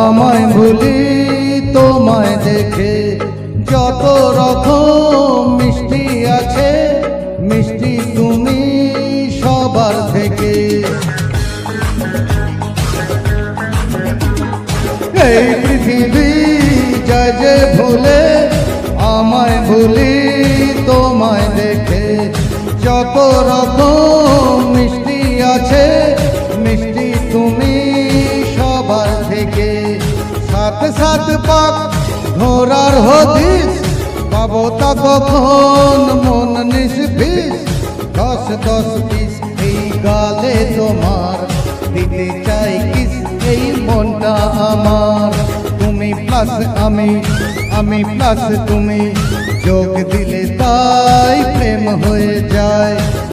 আমায় ভুলি তোমায় দেখে, যত রকম মিষ্টি আছে, মিষ্টি তুমি সবার থেকে। এই পৃথিবী যায় যে ভুলে, আমায় ভুলি তোমায় দেখে, যত রকম মিষ্টি আছে, মিষ্টি তুমি সবার থেকে। সাত সাত পাক ঘোরার হদিস, পাবো তা কখন মন নিষ্পিস। 10 10 পিস এই গালে তোমার, দিতে চাই কিস এই মনটা আমার। তুমি প্লাস আমি, আমি প্লাস তুমি, যোগ দিলে তাই প্রেম হয়ে যায়।